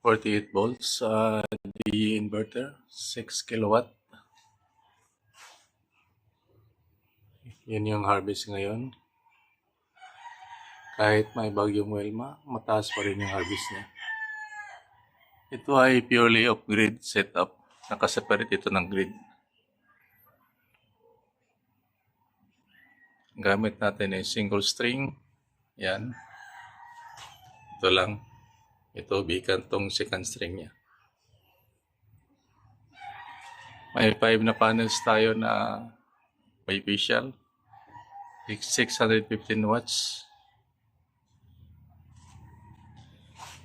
48 volts DE inverter, 6 kilowatt. Yun yung harvest ngayon. Kahit may bagyong Wilma, mataas pa rin yung harvest niya. Ito ay purely off-grid setup. Nakaseparate ito ng grid. Gamit natin ay single string. Yan. Ito lang. Ito, bikan tong second string niya. May 5 na panels tayo na bifacial. 615 watts.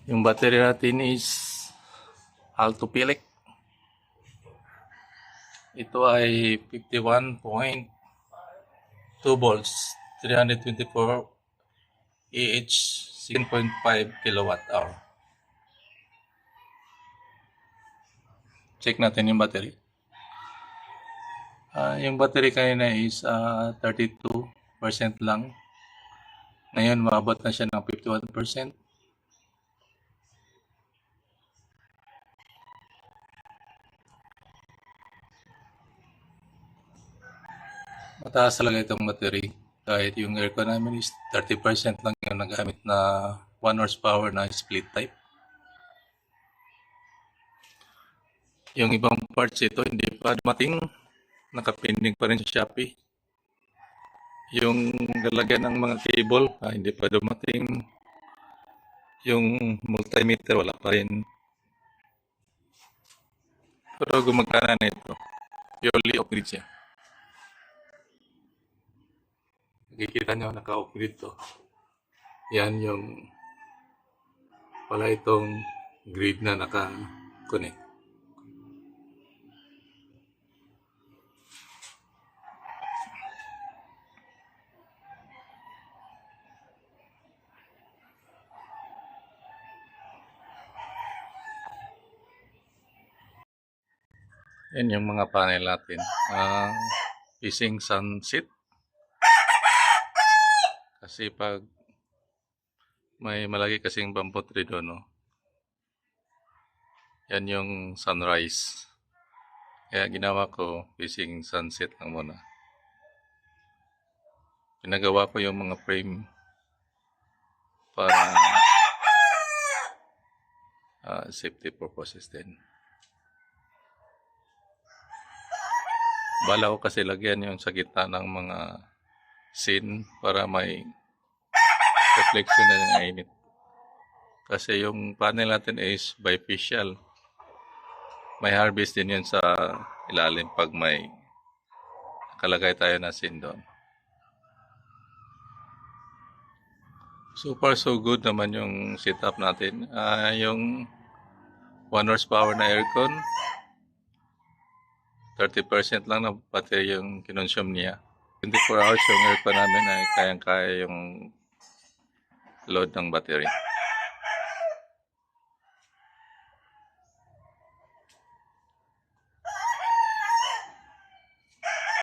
Yung battery natin is Altophilic. Ito ay 51.2 volts, 324 AH, 6.5 kilowatt hour. Check natin yung battery. Yung battery kanina is 32% lang. Ngayon, maabot na siya ng 51%. Mataas talaga itong battery. Kahit yung aircon namin is 30% lang yung nagamit na 1 horsepower na split type. Yung ibang parts ito hindi pa dumating. Nakapinding pa rin sa Shopee. Yung lalagyan ng mga cable, hindi pa dumating. Yung multimeter, wala pa rin. Pero gumagana na ito. Purely off-grid siya. Nakikita nyo, naka-off-grid to. Yan yung wala itong grid na naka-connect. Yan yung mga panel natin. Facing sunset. Kasi pag may malaki kasing bamboo tree doon, no? Yan yung sunrise. Kaya ginawa ko facing sunset lang muna. Pinagawa ko yung mga frame para safety purposes din. Bala ko kasi lagyan yung sa gitna ng mga scene para may reflection na ng init. Kasi yung panel natin is bifacial. May harvest din yun sa ilalim pag may nakalagay tayo na scene doon. So far so good naman yung setup natin. Yung 1 horsepower na aircon, 30% lang na battery yung kinonsume niya. 24 hours yung aircon namin ay kayang-kaya yung load ng battery.